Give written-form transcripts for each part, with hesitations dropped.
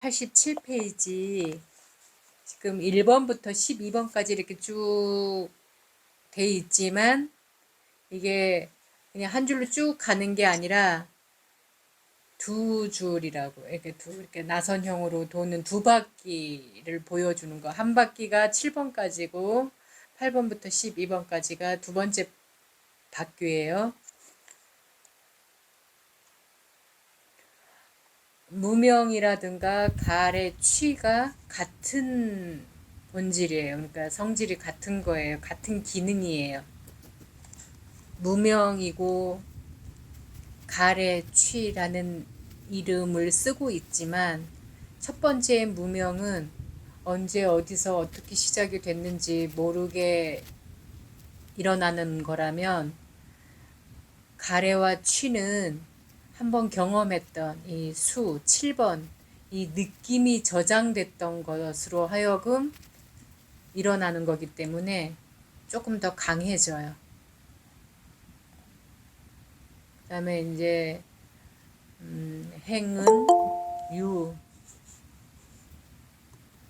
87페이지 지금 1번부터 12번까지 이렇게 쭉 돼 있지만 이게 그냥 한 줄로 쭉 가는 게 아니라 두 줄이라고 이렇게 나선형으로 도는 두 바퀴를 보여주는 거. 한 바퀴가 7번까지고 8번부터 12번까지가 두 번째 바퀴예요. 무명이라든가 갈의 취가 같은 본질이에요. 그러니까 성질이 같은 거예요. 같은 기능이에요. 무명이고 갈의 취라는 이름을 쓰고 있지만 첫 번째 무명은 언제 어디서 어떻게 시작이 됐는지 모르게 일어나는 거라면 가래와 취는 한번 경험했던 이 수 7번 이 느낌이 저장됐던 것으로 하여금 일어나는 거기 때문에 조금 더 강해져요. 그 다음에 이제 행은 유,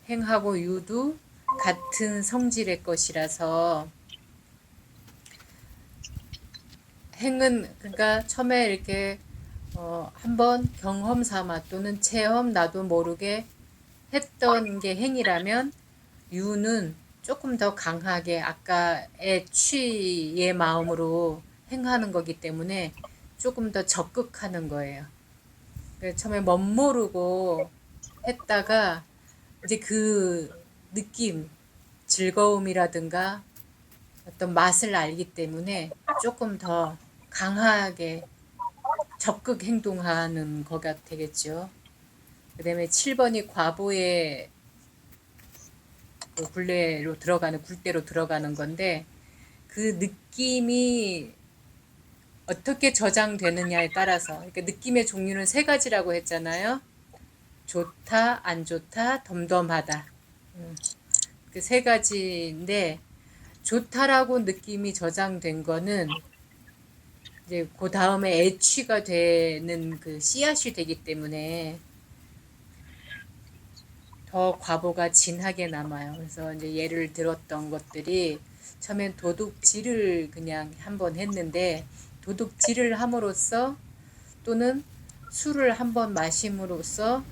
행하고 유도 같은 성질의 것이라서 행은 그러니까 처음에 이렇게 한번 경험 삼아 또는 체험 나도 모르게 했던 게 행이라면 유는 조금 더 강하게 아까의 취의 마음으로 행하는 거기 때문에 조금 더 적극하는 거예요. 처음에 멋모르고 했다가 이제 그 느낌, 즐거움이라든가 어떤 맛을 알기 때문에 조금 더 강하게 적극 행동하는 거가 되겠죠. 그 다음에 7번이 과보의 굴레로 들어가는, 굴대로 들어가는 건데 그 느낌이 어떻게 저장되느냐에 따라서 그러니까 느낌의 종류는 세 가지라고 했잖아요. 좋다, 안 좋다, 덤덤하다. 그 세 가지인데 좋다라고 느낌이 저장된 거는 이제 그 다음에 애취가 되는 그 씨앗이 되기 때문에 더 과보가 진하게 남아요. 그래서 이제 예를 들었던 것들이 처음엔 도둑질을 그냥 한번 했는데 도둑질을 함으로써 또는 술을 한번 마심으로써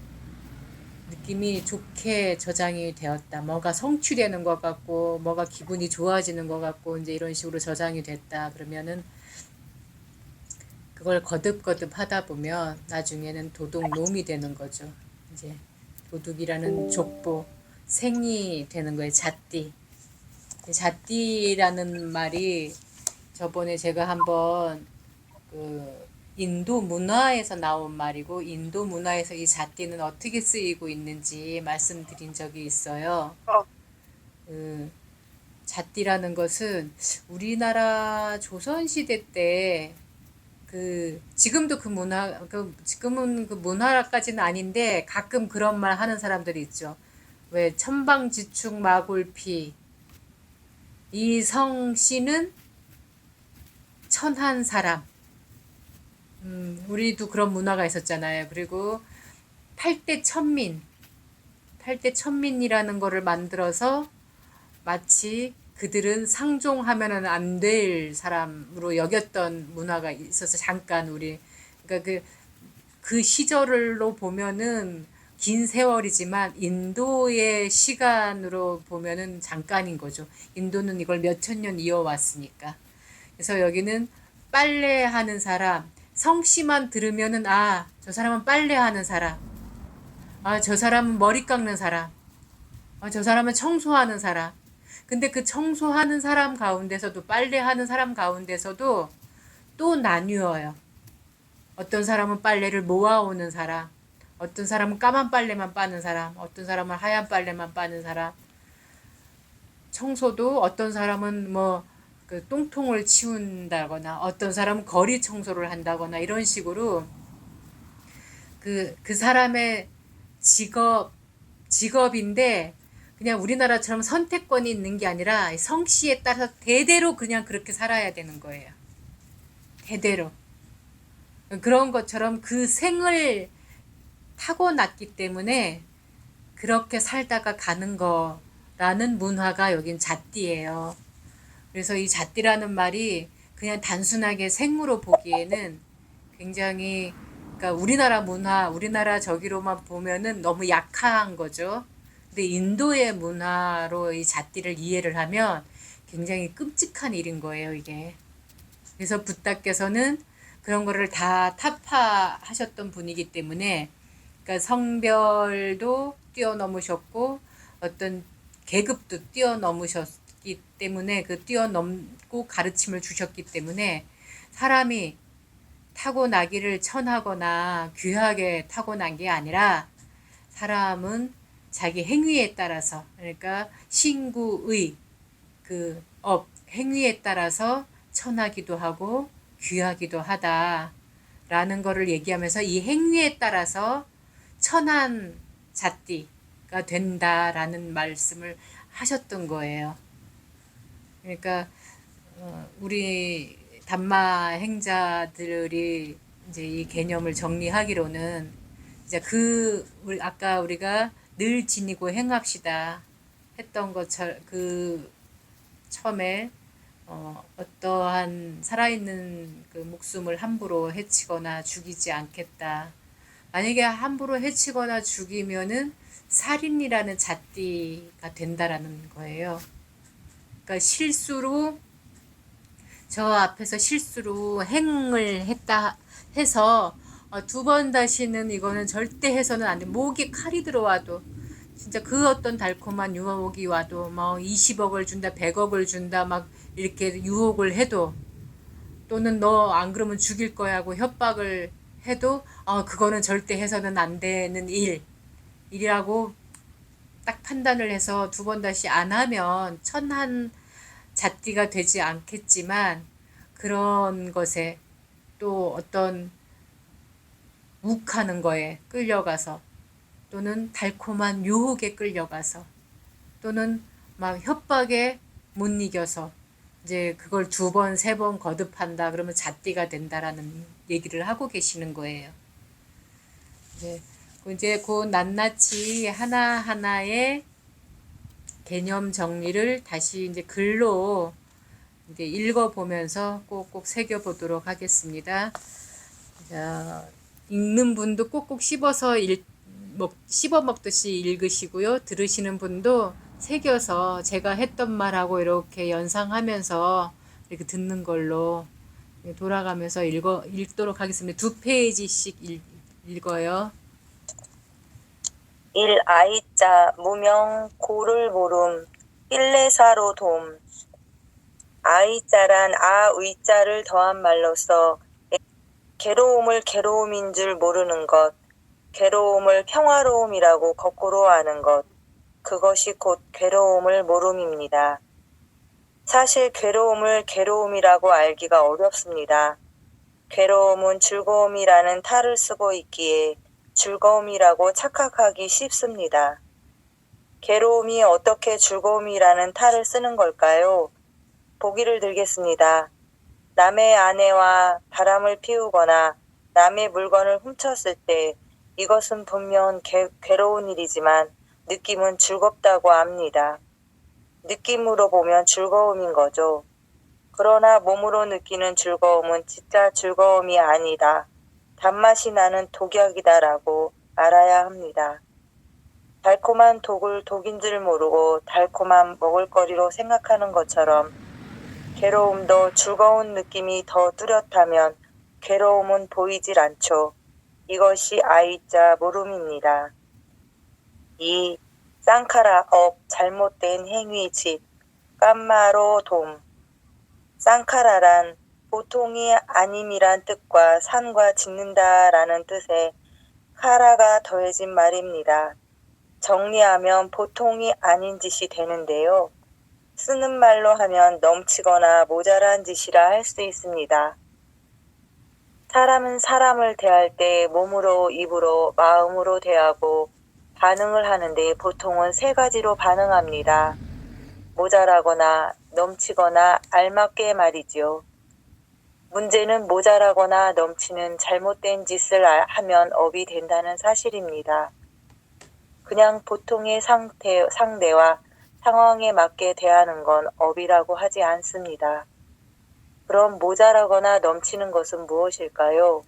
느낌이 좋게 저장이 되었다. 뭐가 성취되는 것 같고 뭐가 기분이 좋아지는 것 같고 이제 이런 식으로 저장이 됐다. 그러면은 그걸 거듭거듭 하다 보면 나중에는 도둑놈이 되는 거죠. 이제 도둑이라는 족보, 생이 되는 거예요. 잣띠. 잣띠라는 말이 저번에 제가 한번 그 인도 문화에서 나온 말이고 인도 문화에서 이 잣띠는 어떻게 쓰이고 있는지 말씀드린 적이 있어요. 그 잣띠라는 것은 우리나라 조선시대 때 지금도 지금은 그 문화까지는 아닌데 가끔 그런 말 하는 사람들이 있죠. 왜 천방지축 마골피 이 성씨는 천한 사람. 우리도 그런 문화가 있었잖아요. 그리고 팔대천민, 팔대천민이라는 거를 만들어서 마치 그들은 상종하면은 안 될 사람으로 여겼던 문화가 있어서 잠깐 그러니까 그 시절로 보면은 긴 세월이지만 인도의 시간으로 보면은 잠깐인 거죠. 인도는 이걸 몇천 년 이어왔으니까. 그래서 여기는 빨래하는 사람, 성씨만 들으면은 저 사람은 빨래하는 사람. 저 사람은 머리 깎는 사람. 저 사람은 청소하는 사람. 근데 그 청소하는 사람 가운데서도 빨래하는 사람 가운데서도 또 나뉘어요. 어떤 사람은 빨래를 모아오는 사람, 어떤 사람은 까만 빨래만 빠는 사람, 어떤 사람은 하얀 빨래만 빠는 사람. 청소도 어떤 사람은 그 똥통을 치운다거나 어떤 사람은 거리 청소를 한다거나 이런 식으로 그 사람의 직업인데 그냥 우리나라처럼 선택권이 있는 게 아니라 성씨에 따라서 대대로 그냥 그렇게 살아야 되는 거예요. 대대로. 그런 것처럼 그 생을 타고났기 때문에 그렇게 살다가 가는 거라는 문화가 여긴 잣띠예요. 그래서 이 잣띠라는 말이 그냥 단순하게 생물로 보기에는 굉장히, 그러니까 우리나라 문화, 우리나라 저기로만 보면은 너무 약한 거죠. 근데 인도의 문화로 이 잣띠를 이해를 하면 굉장히 끔찍한 일인 거예요, 이게. 그래서 부다께서는 그런 거를 다 타파하셨던 분이기 때문에, 그러니까 성별도 뛰어넘으셨고 어떤 계급도 뛰어넘으셨기 때문에, 그 뛰어넘고 가르침을 주셨기 때문에 사람이 타고나기를 천하거나 귀하게 타고난 게 아니라 사람은 자기 행위에 따라서, 그러니까 신구의 그 행위에 따라서 천하기도 하고 귀하기도 하다라는 거를 얘기하면서 이 행위에 따라서 천한 잣띠가 된다라는 말씀을 하셨던 거예요. 그러니까 우리 담마 행자들이 이제 이 개념을 정리하기로는 이제 아까 우리가 늘 지니고 행합시다 했던 것처럼, 그 처음에 어떠한 살아있는 그 목숨을 함부로 해치거나 죽이지 않겠다. 만약에 함부로 해치거나 죽이면은 살인이라는 잣띠가 된다라는 거예요. 그러니까 저 앞에서 실수로 행을 했다 해서 두 번 다시는 이거는 절대 해서는 안 돼. 목에 칼이 들어와도 진짜 그 어떤 달콤한 유혹이 와도 뭐 20억을 준다, 100억을 준다 막 이렇게 유혹을 해도, 또는 너 안 그러면 죽일 거야 하고 협박을 해도 그거는 절대 해서는 안 되는 일이라고 딱 판단을 해서 두 번 다시 안 하면 천한 잣띠가 되지 않겠지만, 그런 것에 또 어떤 욱하는 거에 끌려가서, 또는 달콤한 유혹에 끌려가서, 또는 막 협박에 못 이겨서 이제 그걸 두 번, 세 번 거듭한다 그러면 잣띠가 된다라는 얘기를 하고 계시는 거예요. 이제 그 낱낱이 하나하나의 개념 정리를 다시 이제 글로 이제 읽어보면서 꼭꼭 새겨보도록 하겠습니다. 자, 읽는 분도 꼭꼭 씹어 먹듯이 읽으시고요. 들으시는 분도 새겨서 제가 했던 말하고 이렇게 연상하면서 이렇게 듣는 걸로 돌아가면서 읽도록 하겠습니다. 2페이지씩 읽어요. 1. 아이자 무명 고를 모름 일레사로 돔. 아이자란 의자를 더한 말로서 괴로움을 괴로움인 줄 모르는 것, 괴로움을 평화로움이라고 거꾸로 아는 것, 그것이 곧 괴로움을 모름입니다. 사실 괴로움을 괴로움이라고 알기가 어렵습니다. 괴로움은 즐거움이라는 탈을 쓰고 있기에 즐거움이라고 착각하기 쉽습니다. 괴로움이 어떻게 즐거움이라는 탈을 쓰는 걸까요? 보기를 들겠습니다. 남의 아내와 바람을 피우거나 남의 물건을 훔쳤을 때 이것은 분명 괴로운 일이지만 느낌은 즐겁다고 합니다. 느낌으로 보면 즐거움인 거죠. 그러나 몸으로 느끼는 즐거움은 진짜 즐거움이 아니다. 단맛이 나는 독약이다라고 알아야 합니다. 달콤한 독을 독인 줄 모르고 달콤한 먹을거리로 생각하는 것처럼 괴로움도 즐거운 느낌이 더 뚜렷하면 괴로움은 보이질 않죠. 이것이 아이자 모름입니다. 2. 쌍카라 잘못된 행위 집 깜마로 돔. 쌍카라란 보통이 아님이란 뜻과 산과 짓는다라는 뜻의 카라가 더해진 말입니다. 정리하면 보통이 아닌 짓이 되는데요. 쓰는 말로 하면 넘치거나 모자란 짓이라 할 수 있습니다. 사람은 사람을 대할 때 몸으로, 입으로, 마음으로 대하고 반응을 하는데 보통은 세 가지로 반응합니다. 모자라거나 넘치거나 알맞게 말이지요. 문제는 모자라거나 넘치는 잘못된 짓을 하면 업이 된다는 사실입니다. 그냥 보통의 상대와 상황에 맞게 대하는 건 업이라고 하지 않습니다. 그럼 모자라거나 넘치는 것은 무엇일까요?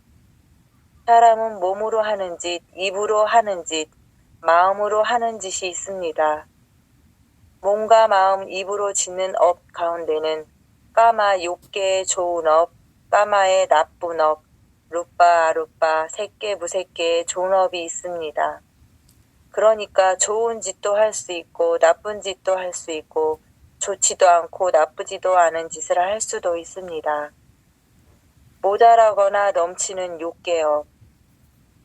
사람은 몸으로 하는 짓, 입으로 하는 짓, 마음으로 하는 짓이 있습니다. 몸과 마음, 입으로 짓는 업 가운데는 까마 욕계의 좋은 업, 까마의 나쁜 업, 루빠 아루빠, 새끼 무새끼의 좋은 업이 있습니다. 그러니까 좋은 짓도 할 수 있고 나쁜 짓도 할 수 있고 좋지도 않고 나쁘지도 않은 짓을 할 수도 있습니다. 모자라거나 넘치는 욕계업.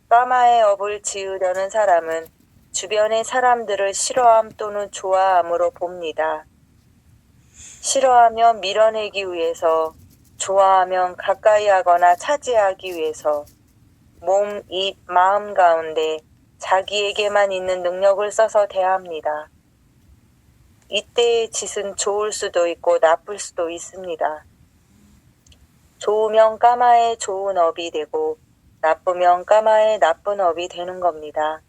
까마의 업을 지으려는 사람은 주변의 사람들을 싫어함 또는 좋아함으로 봅니다. 싫어하면 밀어내기 위해서, 좋아하면 가까이 하거나 차지하기 위해서 몸, 입, 마음 가운데 자기에게만 있는 능력을 써서 대합니다. 이때의 짓은 좋을 수도 있고 나쁠 수도 있습니다. 좋으면 까마의 좋은 업이 되고 나쁘면 까마의 나쁜 업이 되는 겁니다.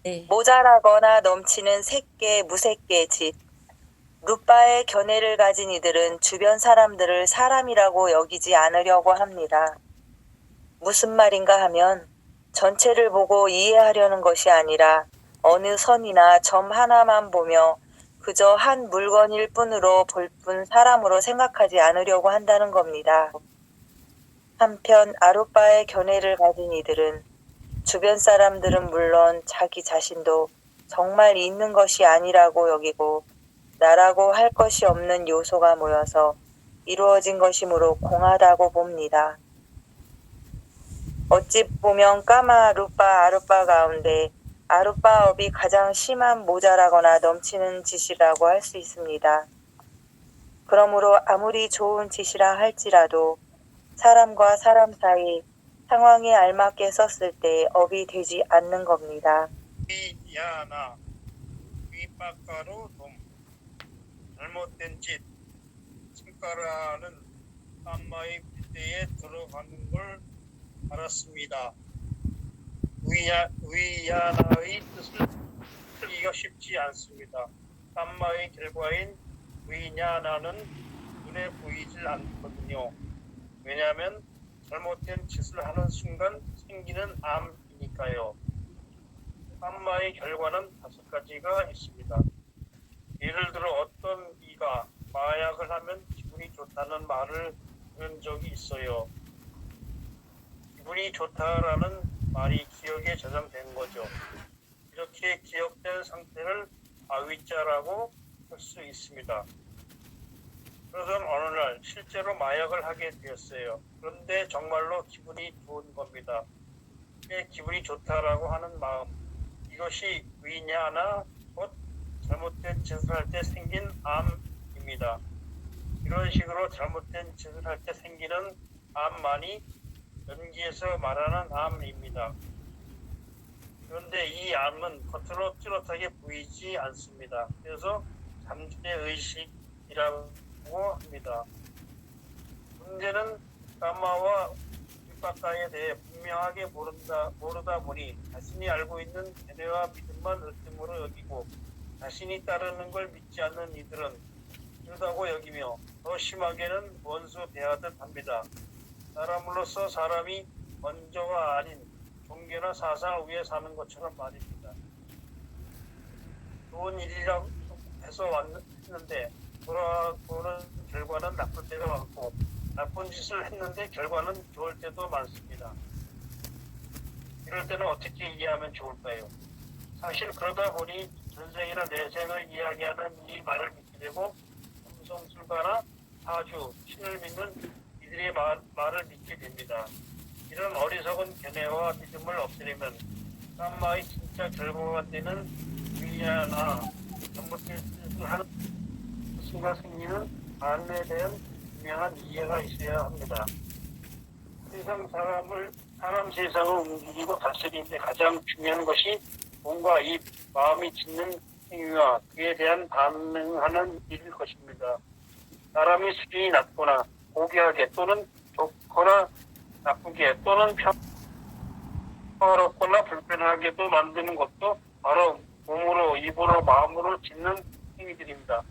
네. 모자라거나 넘치는 새끼 무새끼의 짓. 루빠의 견해를 가진 이들은 주변 사람들을 사람이라고 여기지 않으려고 합니다. 무슨 말인가 하면 전체를 보고 이해하려는 것이 아니라 어느 선이나 점 하나만 보며 그저 한 물건일 뿐으로 볼 뿐 사람으로 생각하지 않으려고 한다는 겁니다. 한편 아루빠의 견해를 가진 이들은 주변 사람들은 물론 자기 자신도 정말 있는 것이 아니라고 여기고 나라고 할 것이 없는 요소가 모여서 이루어진 것이므로 공하다고 봅니다. 어찌 보면 까마, 루빠, 아루빠 가운데 아루빠업이 가장 심한 모자라거나 넘치는 짓이라고 할 수 있습니다. 그러므로 아무리 좋은 짓이라 할지라도 사람과 사람 사이 상황에 알맞게 썼을 때 업이 되지 않는 겁니다. 위야나 윗바가로 돔 잘못된 짓 손가락은 까마의 빗대에 들어가는 걸 알았습니다. 위야나의 뜻을 풀기가 쉽지 않습니다. 까마의 결과인 위냐나는 눈에 보이질 않거든요. 왜냐하면 잘못된 짓을 하는 순간 생기는 암이니까요. 까마의 결과는 5가지가 있습니다. 예를 들어 어떤 이가 마약을 하면 기분이 좋다는 말을 들은 적이 있어요. 기분이 좋다라는 말이 기억에 저장된 거죠. 이렇게 기억된 상태를 아위자라고 할 수 있습니다. 그러던 어느 날 실제로 마약을 하게 되었어요. 그런데 정말로 기분이 좋은 겁니다. 기분이 좋다라고 하는 마음, 이것이 위냐나 곧 잘못된 짓을 할 때 생긴 암입니다. 이런 식으로 잘못된 짓을 할 때 생기는 암만이 연기에서 말하는 암입니다. 그런데 이 암은 겉으로 뚜렷하게 보이지 않습니다. 그래서 잠재 의식이라고 합니다. 문제는 까마와 윗바가에 대해 분명하게 모르다 보니 자신이 알고 있는 견해와 믿음만 으뜸으로 여기고 자신이 따르는 걸 믿지 않는 이들은 그러다고 여기며 더 심하게는 원수 대하듯 합니다. 사람으로서 사람이 먼저가 아닌 종교나 사상을 위해 사는 것처럼 말입니다. 좋은 일이라고 해서 왔는데 돌아보는 결과는 나쁠 때가 많고 나쁜 짓을 했는데 결과는 좋을 때도 많습니다. 이럴 때는 어떻게 이해하면 좋을까요? 사실 그러다 보니 전생이나 내생을 이야기하는 이 말을 믿게 되고 삼성술가나 사주, 신을 믿는 이들의 말을 믿게 됩니다. 이런 어리석은 견해와 믿음을 없애려면 까마의 진짜 결과가 되는 위야나 잘못된 짓을 하는 순간 생기는 암에 대한 분명한 이해가 있어야 합니다. 사람 세상을 움직이고 다스리는데 가장 중요한 것이 몸과 입, 마음이 짓는 행위와 그에 대한 반응하는 일일 것입니다. 사람이 수준이 낮거나 고귀하게 또는 좋거나 나쁘게 또는 평화롭거나 불편하게도 만드는 것도 바로 손으로 마음으로 짓는 행위들입니다.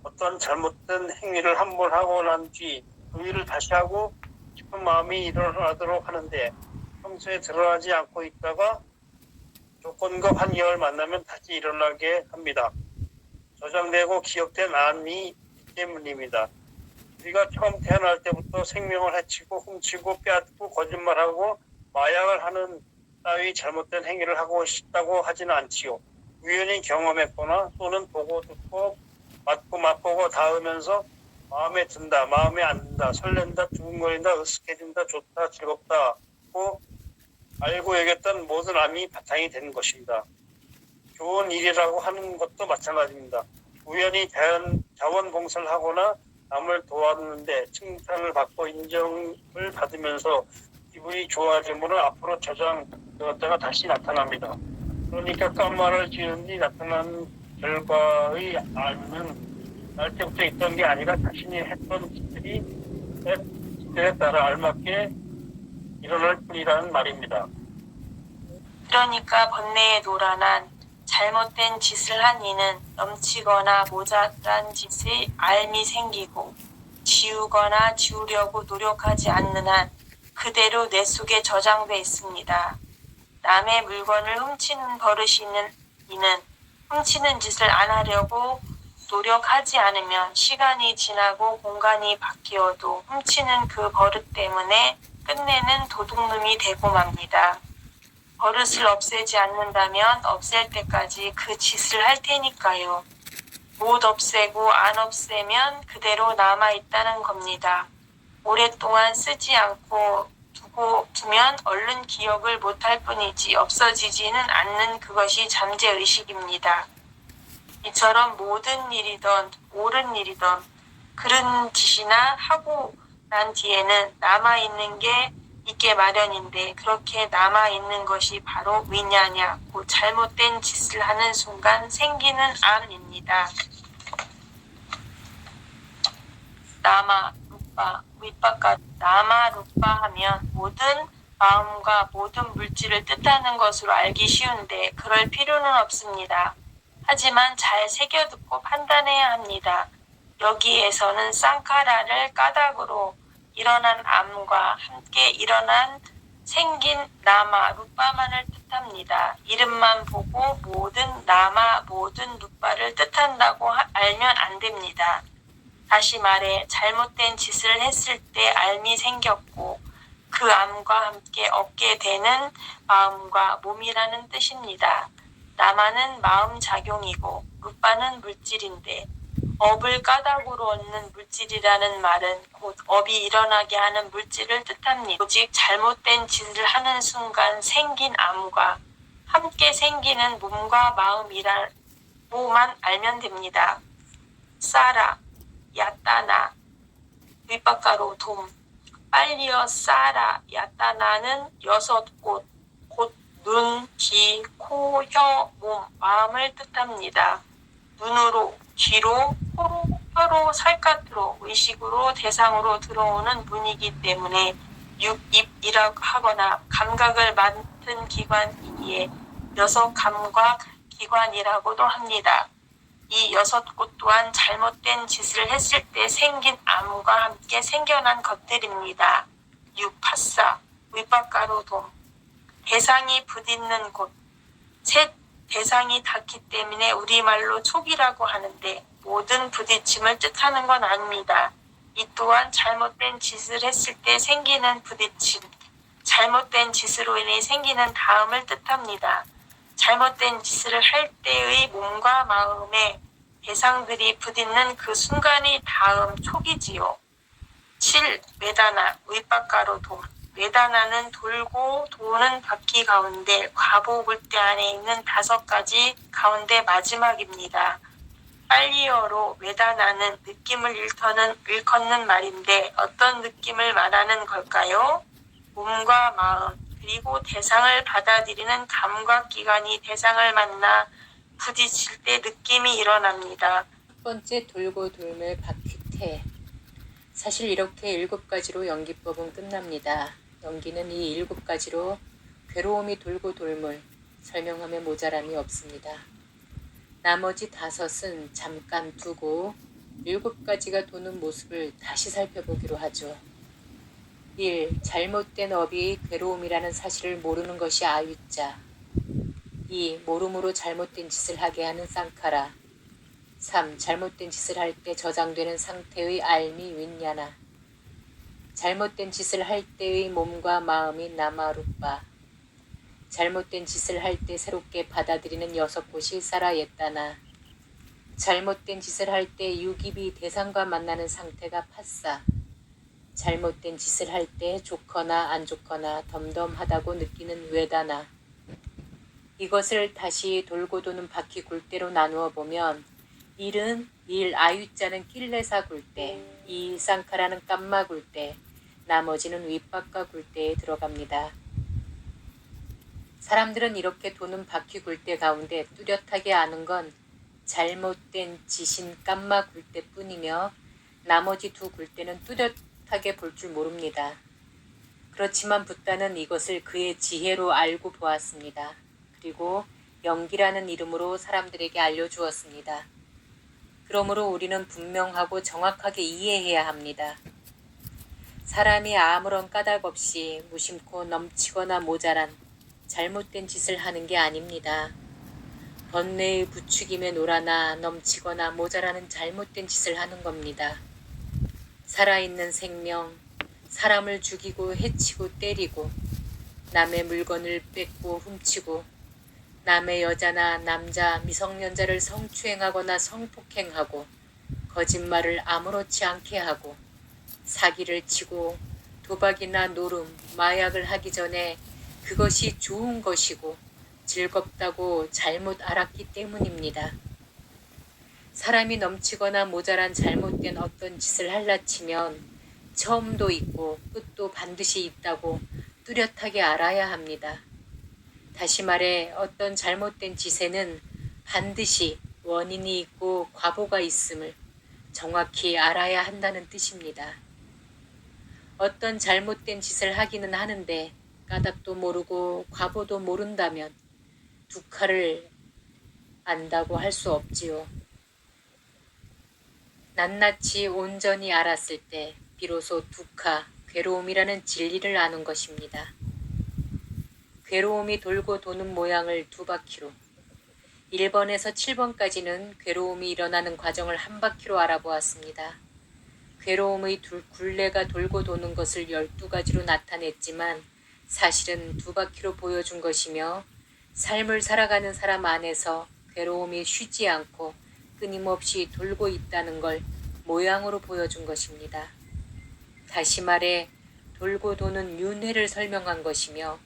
어떤 잘못된 행위를 한 번 하고 난 뒤 그 일을 다시 하고 싶은 마음이 일어나도록 하는데 평소에 드러나지 않고 있다가 조건과 환경을 만나면 다시 일어나게 합니다. 저장되고 기억된 암이 있기 때문입니다. 우리가 처음 태어날 때부터 생명을 해치고 훔치고 빼앗고 거짓말하고 마약을 하는 따위 잘못된 행위를 하고 싶다고 하지는 않지요. 우연히 경험했거나 또는 보고 듣고 맞고 맛보고 닿으면서 마음에 든다, 마음에 안 든다, 설렌다, 두근거린다, 으쓱해진다, 좋다, 즐겁다고 알고 여겼던 모든 암이 바탕이 되는 것입니다. 좋은 일이라고 하는 것도 마찬가지입니다. 우연히 자원봉사를 하거나 남을 도왔는데 칭찬을 받고 인정을 받으면서 기분이 좋아지면 앞으로 저장되었다가 다시 나타납니다. 그러니까 깜말을 지은 뒤 나타난 결과의 알은 날 때부터 있던 게 아니라 자신이 했던 짓들에 따라 알맞게 일어날 뿐이라는 말입니다. 그러니까 번뇌에 노란한 잘못된 짓을 한 이는 넘치거나 모자란 짓의 알미 생기고 지우거나 지우려고 노력하지 않는 한 그대로 뇌 속에 저장돼 있습니다. 남의 물건을 훔치는 버릇이 있는 이는 훔치는 짓을 안 하려고 노력하지 않으면 시간이 지나고 공간이 바뀌어도 훔치는 그 버릇 때문에 끝내는 도둑놈이 되고 맙니다. 버릇을 없애지 않는다면 없앨 때까지 그 짓을 할 테니까요. 못 없애고 안 없애면 그대로 남아있다는 겁니다. 오랫동안 쓰지 않고 두면 얼른 기억을 못할 뿐이지 없어지지는 않는 그것이 잠재의식입니다. 이처럼 모든 일이든 옳은 일이든 그런 짓이나 하고 난 뒤에는 남아있는 게 있게 마련인데 그렇게 남아있는 것이 바로 위냐냐 곧 잘못된 짓을 하는 순간 생기는 암입니다. 나마, 루빠, 윗바깥 나마, 루빠 하면 모든 마음과 모든 물질을 뜻하는 것으로 알기 쉬운데 그럴 필요는 없습니다. 하지만 잘 새겨듣고 판단해야 합니다. 여기에서는 쌍카라를 까닭으로 일어난 암과 함께 일어난 생긴 나마, 루빠만을 뜻합니다. 이름만 보고 모든 나마, 모든 루빠를 뜻한다고 알면 안 됩니다. 다시 말해 잘못된 짓을 했을 때 암이 생겼고 그 암과 함께 얻게 되는 마음과 몸이라는 뜻입니다. 나마는 마음작용이고 루빠는 물질인데 업을 까닭으로 얻는 물질이라는 말은 곧 업이 일어나게 하는 물질을 뜻합니다. 오직 잘못된 짓을 하는 순간 생긴 암과 함께 생기는 몸과 마음이라고만 알면 됩니다. 싸라, 야따나, 윗바가로 돔, 빨리어 싸라, 야따나는 6곳, 곧 눈, 귀, 코, 혀, 몸, 마음을 뜻합니다. 눈으로, 귀로, 코로, 혀로, 살갗으로, 의식으로, 대상으로 들어오는 문이기 때문에 육입이라고 하거나 감각을 맡은 기관이기에 6감각 기관이라고도 합니다. 이 6곳 또한 잘못된 짓을 했을 때 생긴 암과 함께 생겨난 것들입니다. 육파사, 윗바가로 돔, 대상이 부딪는 곳, 셋, 대상이 닿기 때문에 우리말로 촉이라고 하는데 모든 부딪힘을 뜻하는 건 아닙니다. 이 또한 잘못된 짓을 했을 때 생기는 부딪힘, 잘못된 짓으로 인해 생기는 다음을 뜻합니다. 잘못된 짓을 할 때의 몸과 마음의 대상들이 부딪는 그 순간이 다음 촉이지요. 7. 메다나, 윗바가로 돔. 메다나는 돌고 도는 바퀴 가운데 과보 물대 안에 있는 5가지 가운데 마지막입니다. 빨리어로 메다나는 느낌을 일컫는 말인데 어떤 느낌을 말하는 걸까요? 몸과 마음 그리고 대상을 받아들이는 감각기관이 대상을 만나 부딪힐 때 느낌이 일어납니다. 첫 번째 돌고 돌물 바퀴태. 사실 이렇게 7가지로 연기법은 끝납니다. 연기는 이 7가지로 괴로움이 돌고 돌물 설명하면 모자람이 없습니다. 나머지 5은 잠깐 두고 7가지가 도는 모습을 다시 살펴보기로 하죠. 1. 잘못된 업이 괴로움이라는 사실을 모르는 것이 아윗자. 2. 모름으로 잘못된 짓을 하게 하는 쌍카라. 3. 잘못된 짓을 할 때 저장되는 상태의 알미 윈야나. 잘못된 짓을 할 때의 몸과 마음이 나마루빠. 잘못된 짓을 할 때 새롭게 받아들이는 6곳이 사라예따나. 잘못된 짓을 할 때 유기비 대상과 만나는 상태가 파싸. 잘못된 짓을 할 때 좋거나 안 좋거나 덤덤하다고 느끼는 외다나. 이것을 다시 돌고 도는 바퀴 굴대로 나누어 보면 1은 1 아윗자는 낄레사 굴대, 2 쌍카라는 깜마 굴대, 나머지는 윗바퀴 굴대에 들어갑니다. 사람들은 이렇게 도는 바퀴 굴대 가운데 뚜렷하게 아는 건 잘못된 짓인 깜마 굴대뿐이며 나머지 2 굴대는 뚜렷하게 볼 줄 모릅니다. 그렇지만 붓다는 이것을 그의 지혜로 알고 보았습니다. 그리고 영기라는 이름으로 사람들에게 알려주었습니다. 그러므로 우리는 분명하고 정확하게 이해해야 합니다. 사람이 아무런 까닭 없이 무심코 넘치거나 모자란 잘못된 짓을 하는 게 아닙니다. 번뇌의 부추김에 놀아나 넘치거나 모자라는 잘못된 짓을 하는 겁니다. 살아있는 생명, 사람을 죽이고 해치고 때리고 남의 물건을 뺏고 훔치고 남의 여자나 남자, 미성년자를 성추행하거나 성폭행하고 거짓말을 아무렇지 않게 하고 사기를 치고 도박이나 노름, 마약을 하기 전에 그것이 좋은 것이고 즐겁다고 잘못 알았기 때문입니다. 사람이 넘치거나 모자란 잘못된 어떤 짓을 할라치면 처음도 있고 끝도 반드시 있다고 뚜렷하게 알아야 합니다. 다시 말해 어떤 잘못된 짓에는 반드시 원인이 있고 과보가 있음을 정확히 알아야 한다는 뜻입니다. 어떤 잘못된 짓을 하기는 하는데 까닭도 모르고 과보도 모른다면 두카를 안다고 할 수 없지요. 낱낱이 온전히 알았을 때 비로소 두카, 괴로움이라는 진리를 아는 것입니다. 괴로움이 돌고 도는 모양을 2바퀴로, 1번에서 7번까지는 괴로움이 일어나는 과정을 한 바퀴로 알아보았습니다. 괴로움의 굴레가 돌고 도는 것을 12가지로 나타냈지만 사실은 2바퀴로 보여준 것이며 삶을 살아가는 사람 안에서 괴로움이 쉬지 않고 끊임없이 돌고 있다는 걸 모양으로 보여준 것입니다. 다시 말해 돌고 도는 윤회를 설명한 것이며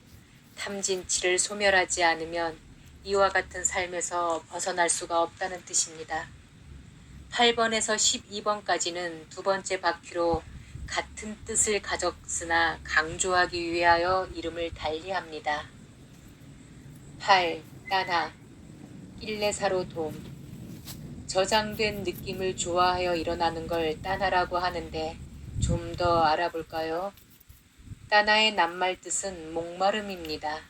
탐진치를 소멸하지 않으면 이와 같은 삶에서 벗어날 수가 없다는 뜻입니다. 8번에서 12번까지는 2번째 바퀴로 같은 뜻을 가졌으나 강조하기 위하여 이름을 달리합니다. 8. 따나 낄레사로 돔. 저장된 느낌을 좋아하여 일어나는 걸 따나라고 하는데 좀 더 알아볼까요? 따나의 낱말 뜻은 목마름입니다.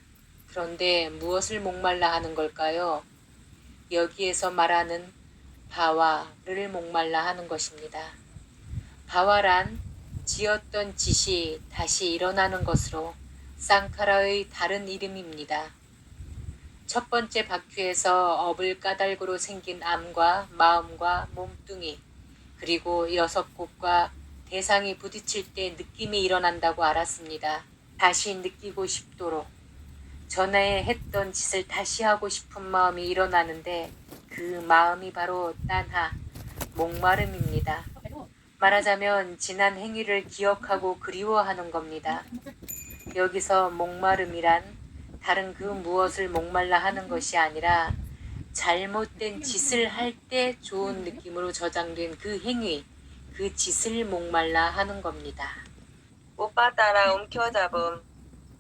그런데 무엇을 목말라 하는 걸까요? 여기에서 말하는 바와를 목말라 하는 것입니다. 바와란 지었던 짓이 다시 일어나는 것으로 쌍카라의 다른 이름입니다. 첫 번째 바퀴에서 업을 까닭으로 생긴 암과 마음과 몸뚱이 그리고 6곳과 대상이 부딪힐 때 느낌이 일어난다고 알았습니다. 다시 느끼고 싶도록 전에 했던 짓을 다시 하고 싶은 마음이 일어나는데 그 마음이 바로 딴하, 목마름입니다. 말하자면 지난 행위를 기억하고 그리워하는 겁니다. 여기서 목마름이란 다른 그 무엇을 목말라 하는 것이 아니라 잘못된 짓을 할 때 좋은 느낌으로 저장된 그 행위, 그 짓을 목말라 하는 겁니다. 우빠따나 움켜잡음.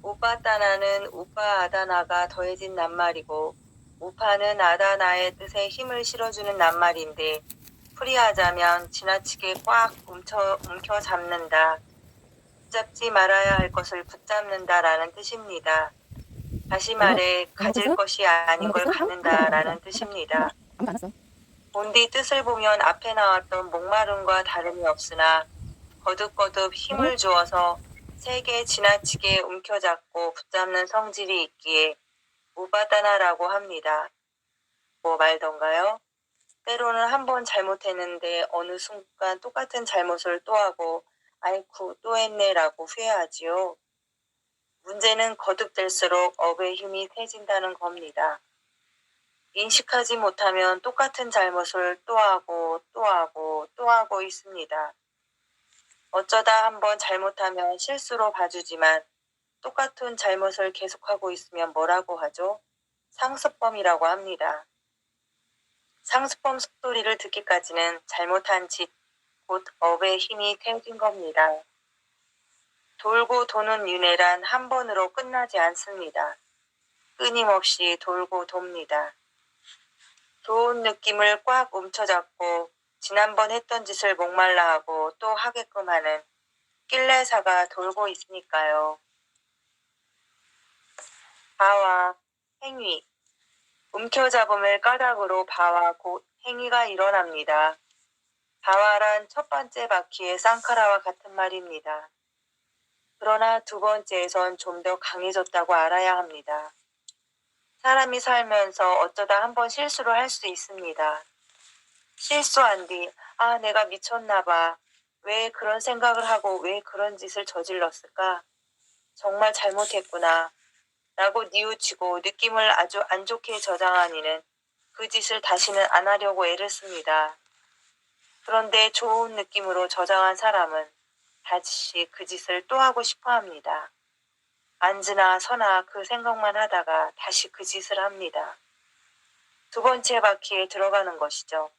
우빠따나는 우빠 아다나가 더해진 낱말이고 우파는 아다나의 뜻에 힘을 실어주는 낱말인데 풀이하자면 지나치게 꽉 움켜잡는다. 붙잡지 말아야 할 것을 붙잡는다라는 뜻입니다. 다시 말해 가질 것이 아닌 걸 갖는다라는 뜻입니다. 아무도 안 왔어. 본디 뜻을 보면 앞에 나왔던 목마름과 다름이 없으나 거듭거듭 힘을 주어서 세게 지나치게 움켜잡고 붙잡는 성질이 있기에 우바다나라고 합니다. 뭐 말던가요? 때로는 한 번 잘못했는데 어느 순간 똑같은 잘못을 또 하고 아이쿠 또 했네라고 후회하지요. 문제는 거듭될수록 업의 힘이 세진다는 겁니다. 인식하지 못하면 똑같은 잘못을 또 하고 또 하고 또 하고 있습니다. 어쩌다 한번 잘못하면 실수로 봐주지만 똑같은 잘못을 계속하고 있으면 뭐라고 하죠? 상습범이라고 합니다. 상습범 속소리를 듣기까지는 잘못한 짓, 곧 업의 힘이 세진 겁니다. 돌고 도는 윤회란 한 번으로 끝나지 않습니다. 끊임없이 돌고 돕니다. 좋은 느낌을 꽉 움켜잡고 지난번 했던 짓을 목말라 하고 또 하게끔 하는 낄레사가 돌고 있으니까요. 바와 행위. 움켜잡음을 까닭으로 바와 곧 행위가 일어납니다. 바와란 첫 번째 바퀴의 쌍카라와 같은 말입니다. 그러나 두 번째에선 좀 더 강해졌다고 알아야 합니다. 사람이 살면서 어쩌다 한번 실수를 할 수 있습니다. 실수한 뒤, 내가 미쳤나 봐. 왜 그런 생각을 하고 왜 그런 짓을 저질렀을까? 정말 잘못했구나. 라고 뉘우치고 느낌을 아주 안 좋게 저장한 이는 그 짓을 다시는 안 하려고 애를 씁니다. 그런데 좋은 느낌으로 저장한 사람은 다시 그 짓을 또 하고 싶어 합니다. 앉으나 서나 그 생각만 하다가 다시 그 짓을 합니다. 두 번째 바퀴에 들어가는 것이죠.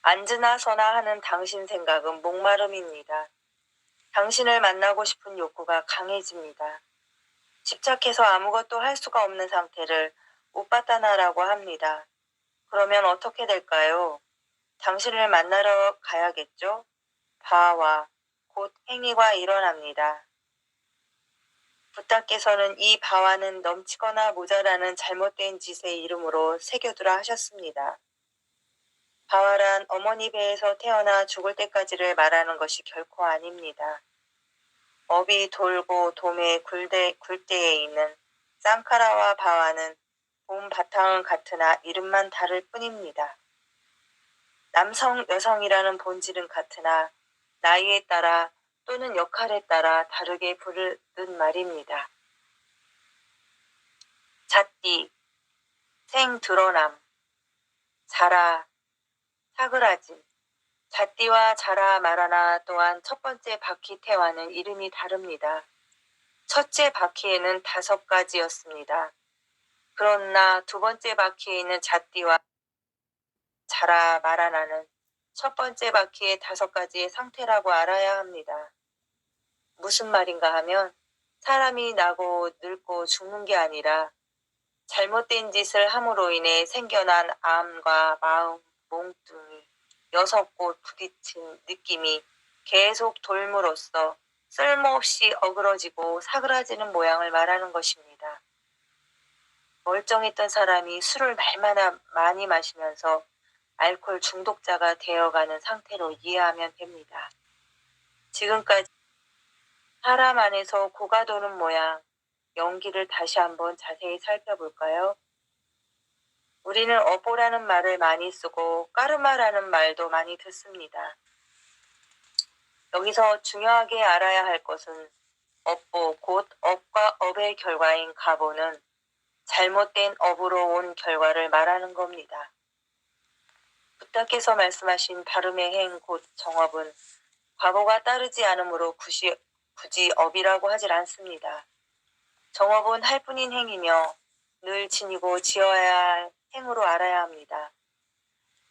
앉으나 서나 하는 당신 생각은 목마름입니다. 당신을 만나고 싶은 욕구가 강해집니다. 집착해서 아무것도 할 수가 없는 상태를 우빠따나라고 합니다. 그러면 어떻게 될까요? 당신을 만나러 가야겠죠? 바와 곧 행위가 일어납니다. 부타께서는 이 바와는 넘치거나 모자라는 잘못된 짓의 이름으로 새겨두라 하셨습니다. 바와란 어머니 배에서 태어나 죽을 때까지를 말하는 것이 결코 아닙니다. 업이 돌고 돔의 굴대에 있는 쌍카라와 바와는 봄 바탕은 같으나 이름만 다를 뿐입니다. 남성, 여성이라는 본질은 같으나 나이에 따라 또는 역할에 따라 다르게 부르는 말입니다. 잣띠, 생드러남, 자라, 사그라짐. 잣띠와 자라 마라나 또한 첫 번째 바퀴 태와는 이름이 다릅니다. 첫째 바퀴에는 5가지였습니다. 그러나 두 번째 바퀴에 있는 잣띠와 자라 마라나는 첫 번째 바퀴의 5가지의 상태라고 알아야 합니다. 무슨 말인가 하면 사람이 나고 늙고 죽는 게 아니라 잘못된 짓을 함으로 인해 생겨난 암과 마음, 몽뚱이, 6곳 부딪힌 느낌이 계속 돌므로써 쓸모없이 어그러지고 사그라지는 모양을 말하는 것입니다. 멀쩡했던 사람이 술을 날마다 많이 마시면서 알코올 중독자가 되어가는 상태로 이해하면 됩니다. 지금까지 사람 안에서 고가 도는 모양, 연기를 다시 한번 자세히 살펴볼까요? 우리는 어보라는 말을 많이 쓰고 까르마라는 말도 많이 듣습니다. 여기서 중요하게 알아야 할 것은 업보, 곧 업과 업의 결과인 가보는 잘못된 업으로 온 결과를 말하는 겁니다. 부타께서 말씀하신 발음의 행, 곧 정업은 과보가 따르지 않으므로 굳이 업이라고 하질 않습니다. 정업은 할 뿐인 행이며 늘 지니고 지어야 할 행으로 알아야 합니다.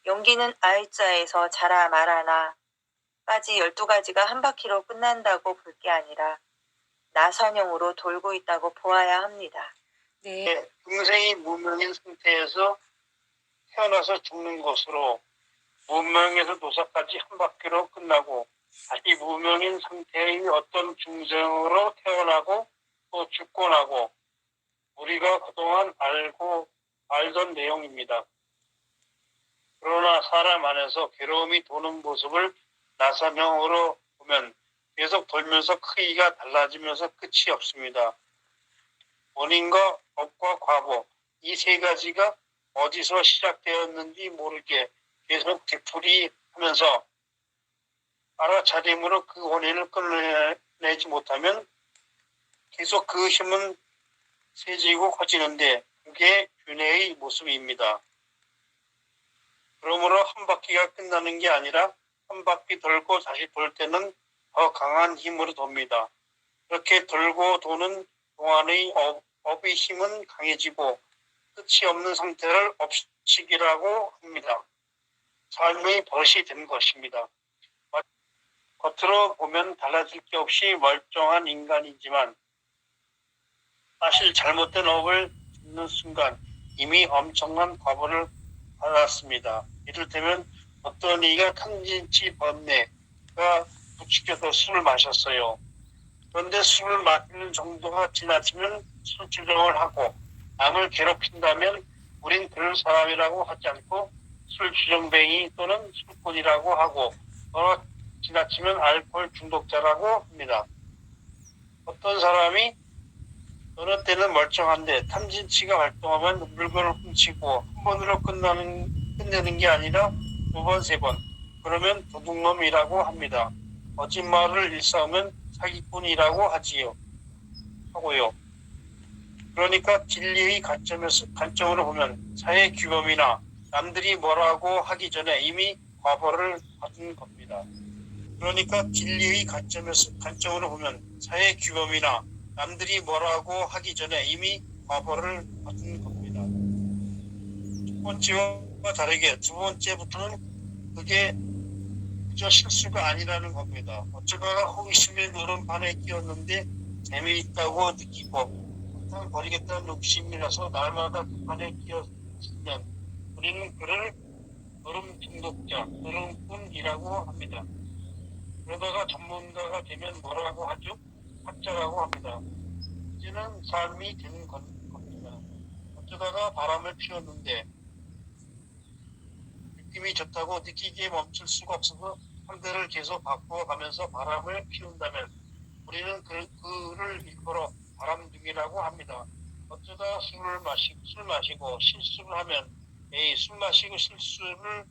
연기는 아이자에서 자라 마라나 까지 12가지가 한 바퀴로 끝난다고 볼 게 아니라 나선형으로 돌고 있다고 보아야 합니다. 네. 중생이 무명인 상태에서 태어나서 죽는 것으로 무명에서 노사까지 한 바퀴로 끝나고 다시 무명인 상태의 어떤 중생으로 태어나고 또 죽고 나고 우리가 그동안 알던 내용입니다. 그러나 사람 안에서 괴로움이 도는 모습을 나사명으로 보면 계속 돌면서 크기가 달라지면서 끝이 없습니다. 원인과 업과 과보, 이 세 가지가 어디서 시작되었는지 모르게 계속 되풀이하면서 알아차림으로 그 원인을 끊어내지 못하면 계속 그 힘은 세지고 커지는데 그게 균해의 모습입니다. 그러므로 한 바퀴가 끝나는 게 아니라 한 바퀴 돌고 다시 돌 때는 더 강한 힘으로 돕니다. 이렇게 돌고 도는 동안의 업의 힘은 강해지고 끝이 없는 상태를 업식이라고 합니다. 삶의 버릇이 된 것입니다. 겉으로 보면 달라질 게 없이 멀쩡한 인간이지만 사실 잘못된 업을 듣는 순간 이미 엄청난 과보를 받았습니다. 이를테면 어떤 이가 탕진치 번뇌가 부추겨서 술을 마셨어요. 그런데 술을 마시는 정도가 지나치면 술주정을 하고 남을 괴롭힌다면 우린 그런 사람이라고 하지 않고 술주정뱅이 또는 술꾼이라고 하고 더 지나치면 알코올 중독자라고 합니다. 어떤 사람이 어느 때는 멀쩡한데 탐진치가 활동하면 물건을 훔치고 한 번으로 끝내는 게 아니라 두 번, 세 번. 그러면 도둑놈이라고 합니다. 거짓말을 일삼으면 사기꾼이라고 하고요. 그러니까 진리의 관점으로 보면 사회 규범이나 남들이 뭐라고 하기 전에 이미 과보를 받은 겁니다. 그러니까 진리의 관점으로 보면 사회 규범이나 남들이 뭐라고 하기 전에 이미 과보를 받은 겁니다. 첫 번째와 다르게 두 번째부터는 그게 그저 실수가 아니라는 겁니다. 어쩌다가 호기심에 노름판에 끼었는데 재미있다고 느끼고 항상 버리겠다는 욕심이라서 날마다 그 판에 끼었으면 우리는 그를 노름 중독자, 노름꾼이라고 합니다. 그러다가 전문가가 되면 뭐라고 하죠? 학자라고 합니다. 이제는 삶이 된 겁니다. 어쩌다가 바람을 피웠는데 느낌이 좋다고 느끼기에 멈출 수가 없어서 상대를 계속 바꾸어가면서 바람을 피운다면 우리는 그를 일컬어 바람둥이라고 합니다. 어쩌다 술 마시고 실수를 하면 술 마시고 실수할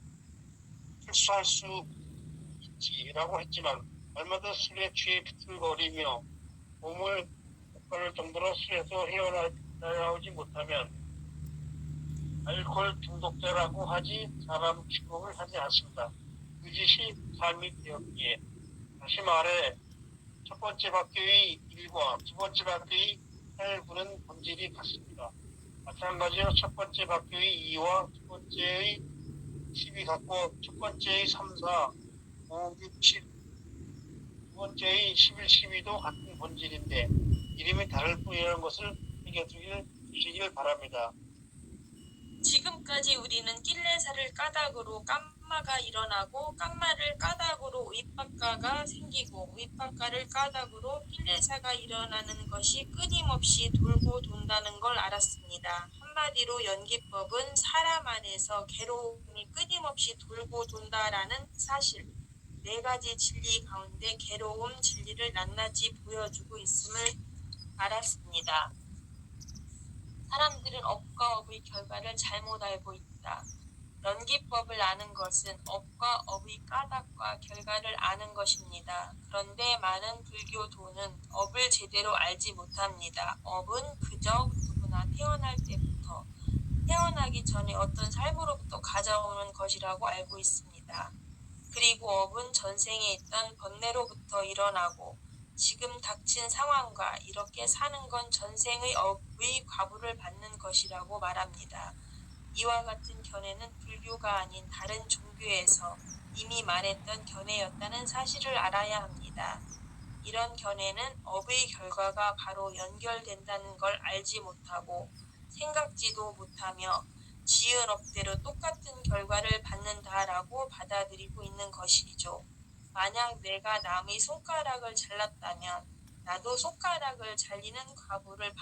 수 있지라고 했지만 얼마나 술에 취해 비틀거리며 몸을 볶아낼 정도로 술에서 헤어나오지 못하면 알코올 중독자라고 하지 사람 취급을 하지 않습니다. 그 짓이 삶이 되었기에 다시 말해 첫 번째 바퀴의 일과 두 번째 바퀴의 살구는 본질이 같습니다. 마찬가지로 첫 번째 바퀴의 2와 두 번째의 10이 같고 첫 번째의 3, 4, 5, 6, 7, 두 번째의 11, 12도 같은 본질인데 이름이 다를 뿐이라는 것을 새겨두시길 바랍니다. 지금까지 우리는 낄레사를 까닭으로 깜마가 일어나고 깜마를 까닭으로 윗바가가 생기고 윗바가를 까닭으로 낄레사가 일어나는 것이 끊임없이 돌고 돈다는 걸 알았습니다. 한마디로 연기법은 사람 안에서 괴로움이 끊임없이 돌고 돈다라는 사실, 네 가지 진리 가운데 괴로움 진리를 낱낱이 보여주고 있음을 알았습니다. 사람들은 업과 업의 결과를 잘못 알고 있다. 연기법을 아는 것은 업과 업의 까닭과 결과를 아는 것입니다. 그런데 많은 불교도는 업을 제대로 알지 못합니다. 업은 그저 누구나 태어날 때부터, 태어나기 전에 어떤 삶으로부터 가져오는 것이라고 알고 있습니다. 그리고 업은 전생에 있던 번뇌로부터 일어나고 지금 닥친 상황과 이렇게 사는 건 전생의 업의 과보를 받는 것이라고 말합니다. 이와 같은 견해는 불교가 아닌 다른 종교에서 이미 말했던 견해였다는 사실을 알아야 합니다. 이런 견해는 업의 결과가 바로 연결된다는 걸 알지 못하고 생각지도 못하며 지은 업대로 똑같은 결과를 받는다라고 받아들이고 있는 것이죠. 만약 내가 남의 손가락을 잘랐다면 나도 손가락을 잘리는 과보를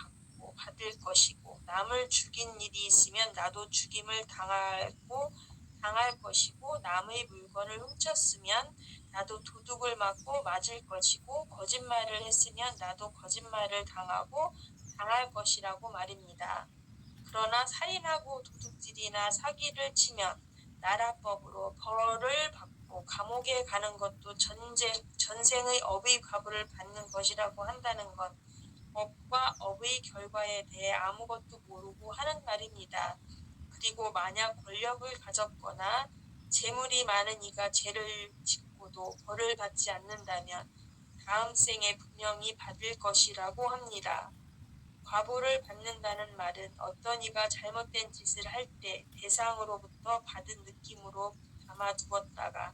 받을 것이고 남을 죽인 일이 있으면 나도 죽임을 당하고 당할 것이고 남의 물건을 훔쳤으면 나도 도둑을 맞고 맞을 것이고 거짓말을 했으면 나도 거짓말을 당하고 당할 것이라고 말입니다. 그러나 살인하고 도둑질이나 사기를 치면 나라법으로 벌을 받고 감옥에 가는 것도 전생의 업의 과보를 받는 것이라고 한다는 건 업과 업의 결과에 대해 아무것도 모르고 하는 말입니다. 그리고 만약 권력을 가졌거나 재물이 많은 이가 죄를 짓고도 벌을 받지 않는다면 다음 생에 분명히 받을 것이라고 합니다. 과보를 받는다는 말은 어떤 이가 잘못된 짓을 할 때 대상으로부터 받은 느낌으로 담아두었다가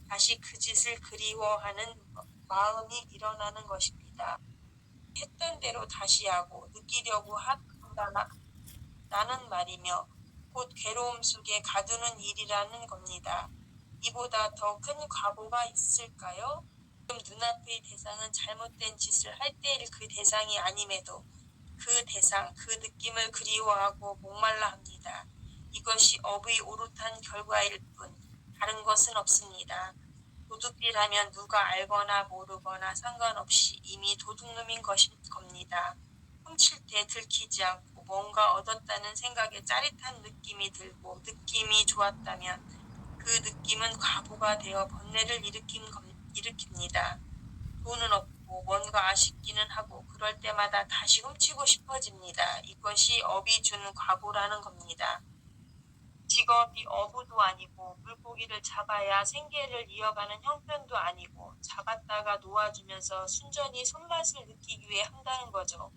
다시 그 짓을 그리워하는 마음이 일어나는 것입니다. 했던 대로 다시 하고 느끼려고 한다는 말이며 곧 괴로움 속에 가두는 일이라는 겁니다. 이보다 더 큰 과보가 있을까요? 지금 눈앞의 대상은 잘못된 짓을 할 때의 그 대상이 아님에도 그 대상, 그 느낌을 그리워하고 목말라 합니다. 이것이 업의 오롯한 결과일 뿐 다른 것은 없습니다. 도둑질하면 누가 알거나 모르거나 상관없이 이미 도둑놈인 겁니다. 훔칠 때 들키지 않고 뭔가 얻었다는 생각에 짜릿한 느낌이 들고 느낌이 좋았다면 그 느낌은 과보가 되어 번뇌를 일으킵니다. 돈은 없고 뭔가 아쉽기는 하고 그럴 때마다 다시 훔치고 싶어집니다. 이것이 업이 주는 과보라는 겁니다. 직업이 어부도 아니고 물고기를 잡아야 생계를 이어가는 형편도 아니고 잡았다가 놓아주면서 순전히 손맛을 느끼기 위해 한다는 거죠.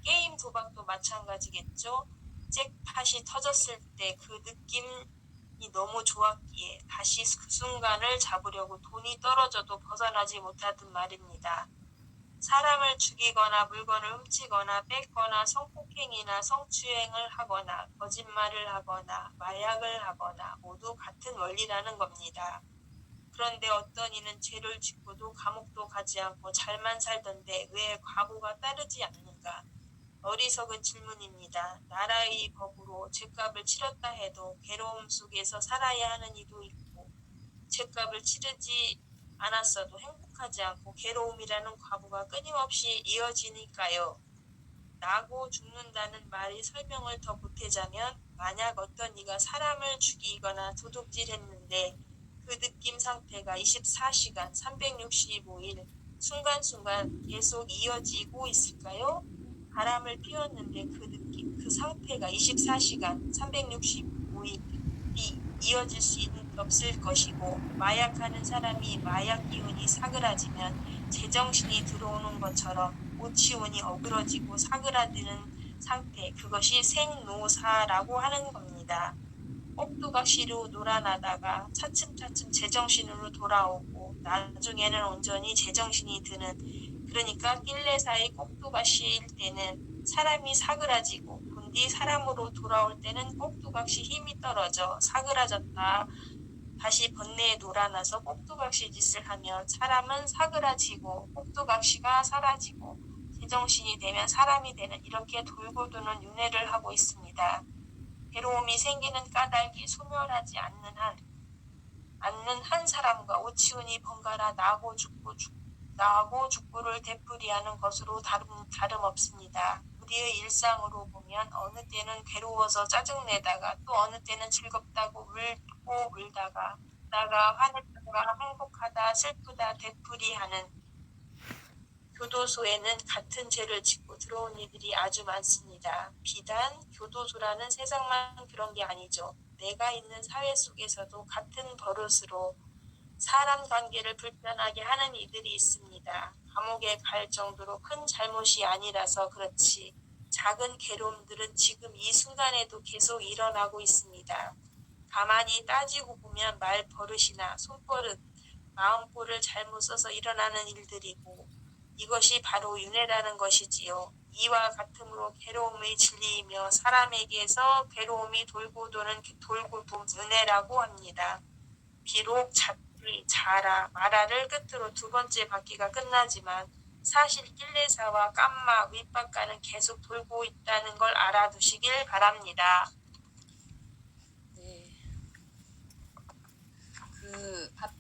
게임 도박도 마찬가지겠죠. 잭팟이 터졌을 때 그 느낌이 너무 좋았기에 다시 그 순간을 잡으려고 돈이 떨어져도 벗어나지 못하던 말입니다. 사람을 죽이거나 물건을 훔치거나 뺏거나 성폭행이나 성추행을 하거나 거짓말을 하거나 마약을 하거나 모두 같은 원리라는 겁니다. 그런데 어떤 이는 죄를 짓고도 감옥도 가지 않고 잘만 살던데 왜 과보가 따르지 않는가? 어리석은 질문입니다. 나라의 법으로 죗값을 치렀다 해도 괴로움 속에서 살아야 하는 이도 있고 죗값을 치르지 않았어도 행복하지 않고 괴로움이라는 과보가 끊임없이 이어지니까요. 나고 죽는다는 말이 설명을 더 보태자면 만약 어떤 이가 사람을 죽이거나 도둑질했는데 그 느낌 상태가 24시간 365일 순간순간 계속 이어지고 있을까요? 바람을 피웠는데 그 느낌, 그 상태가 24시간 365일이 이어질 수 없을 것이고 마약하는 사람이 마약 기운이 사그라지면 제정신이 들어오는 것처럼 오치온이 어그러지고 사그라드는 상태, 그것이 생노사라고 하는 겁니다. 꼭두각시로 놀아나다가 차츰차츰 제정신으로 돌아오고 나중에는 온전히 제정신이 드는, 그러니까 낄레사의 꼭두각시일 때는 사람이 사그라지고 본디 사람으로 돌아올 때는 꼭두각시 힘이 떨어져 사그라졌다 다시 번뇌에 놀아나서 꼭두각시 짓을 하면 사람은 사그라지고 꼭두각시가 사라지고 제정신이 되면 사람이 되는, 이렇게 돌고 도는 윤회를 하고 있습니다. 괴로움이 생기는 까닭이 소멸하지 않는 한 사람과 오치운이 번갈아 나고 죽고를 되풀이하는 것으로 다름없습니다. 우리의 일상으로 보면 어느 때는 괴로워서 짜증내다가 또 어느 때는 즐겁다고 울다가 화냈다가 행복하다 슬프다 되풀이하는, 교도소에는 같은 죄를 짓고 들어온 이들이 아주 많습니다. 비단 교도소라는 세상만 그런 게 아니죠. 내가 있는 사회 속에서도 같은 버릇으로 사람 관계를 불편하게 하는 이들이 있습니다. 감옥에 갈 정도로 큰 잘못이 아니라서 그렇지 작은 괴로움들은 지금 이 순간에도 계속 일어나고 있습니다. 가만히 따지고 보면 말버릇이나 손버릇, 마음꼴을 잘못 써서 일어나는 일들이고 이것이 바로 윤회라는 것이지요. 이와 같으므로 괴로움의 진리이며 사람에게서 괴로움이 돌고 도는 윤회라고 합니다. 비록 잡기, 자라, 마라를 끝으로 두 번째 바퀴가 끝나지만 사실 낄레사와 깜마, 윗바퀴는 계속 돌고 있다는 걸 알아두시길 바랍니다. 네.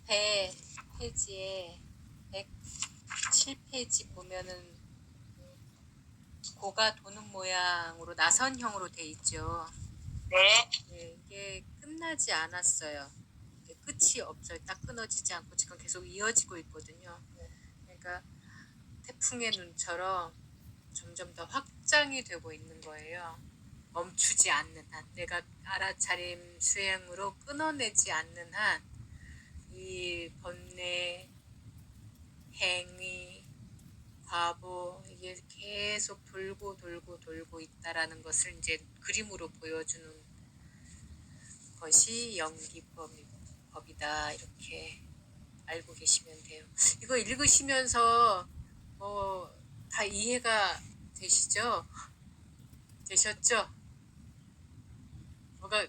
앞에 페이지에 107페이지 보면은 고가 도는 모양으로 나선형으로 돼 있죠. 네. 네, 이게 끝나지 않았어요. 이게 끝이 없어요. 딱 끊어지지 않고 지금 계속 이어지고 있거든요. 그러니까 태풍의 눈처럼 점점 더 확장이 되고 있는 거예요. 멈추지 않는 한, 내가 알아차림 수행으로 끊어내지 않는 한, 이 번뇌, 행위, 과보 이게 계속 돌고 있다라는 것을 이제 그림으로 보여주는 것이 연기법이다 이렇게 알고 계시면 돼요. 이거 읽으시면서 뭐 다 이해가 되시죠? 되셨죠? 뭐가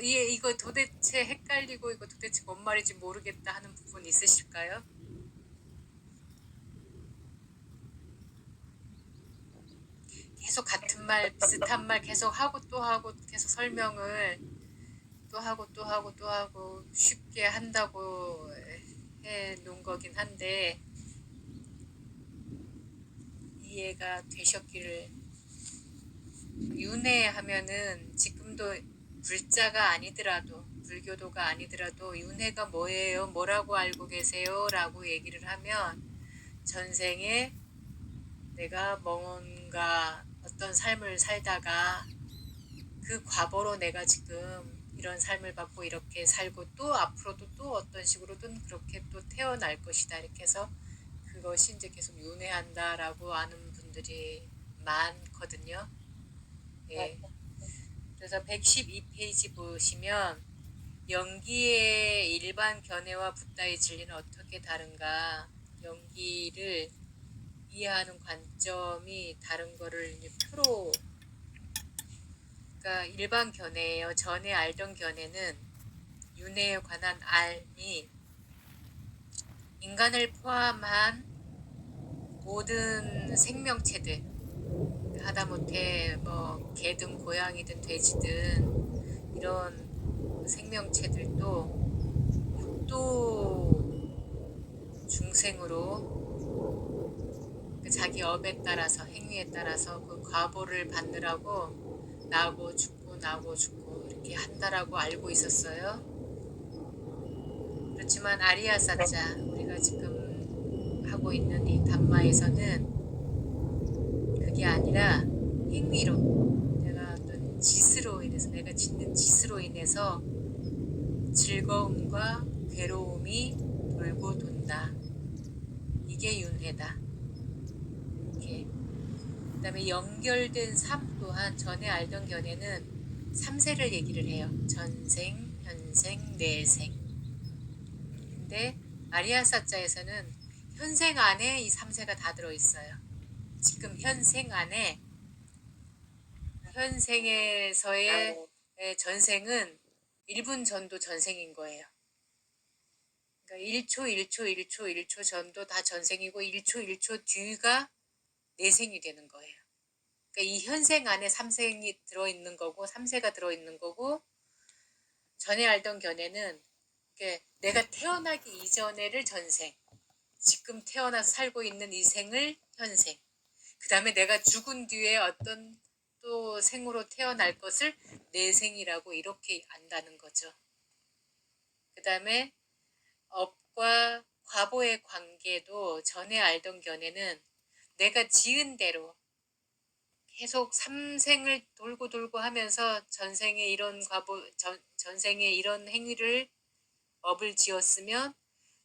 이거 도대체 헷갈리고 이거 도대체 뭔 말인지 모르겠다 하는 부분 있으실까요? 계속 같은 말, 비슷한 말 계속 하고 또 하고 계속 설명을 또 하고 쉽게 한다고 해 놓은 거긴 한데 이해가 되셨기를. 윤회하면은 지금도 불자가 아니더라도 불교도가 아니더라도 윤회가 뭐예요? 뭐라고 알고 계세요? 라고 얘기를 하면 전생에 내가 뭔가 어떤 삶을 살다가 그 과보로 내가 지금 이런 삶을 받고 이렇게 살고 또 앞으로도 또 어떤 식으로든 그렇게 또 태어날 것이다 이렇게 해서 그것이 이제 계속 윤회한다라고 아는 분들이 많거든요. 예. 그래서 112페이지 보시면 연기의 일반 견해와 붓다의 진리는 어떻게 다른가, 연기를 이해하는 관점이 다른 거를 이제 표로, 그러니까 일반 견해예요. 전에 알던 견해는 윤회에 관한 알이 인간을 포함한 모든 생명체들, 하다못해 뭐 개든 고양이든 돼지든 이런 생명체들도 육도 중생으로 자기 업에 따라서 행위에 따라서 그 과보를 받느라고 나고 죽고 이렇게 한다라고 알고 있었어요. 그렇지만 아리아사자 우리가 지금 하고 있는 이 담마에서는 그게 아니라 행위로 내가 어떤 짓으로 인해서 내가 짓는 짓으로 인해서 즐거움과 괴로움이 돌고 돈다. 이게 윤회다. 이렇게. 그다음에 연결된 삶 또한 전에 알던 견해는 3세를 얘기를 해요. 전생, 현생, 내생. 근데 아리아사자에서는 현생 안에 이 3세가 다 들어있어요. 지금 현생 안에 현생에서의 전생은 1분 전도 전생인 거예요. 그러니까 1초 전도 다 전생이고 1초 뒤가 내생이 되는 거예요. 그러니까 이 현생 안에 3생이 들어있는 거고 3세가 들어있는 거고 전에 알던 견해는 내가 태어나기 이전에를 전생, 지금 태어나서 살고 있는 이 생을 현생, 그 다음에 내가 죽은 뒤에 어떤 또 생으로 태어날 것을 내생이라고 이렇게 안다는 거죠. 그 다음에 업과 과보의 관계도 전에 알던 견해는 내가 지은 대로 계속 삼생을 돌고 하면서 전생에 이런 전생에 이런 행위를 업을 지었으면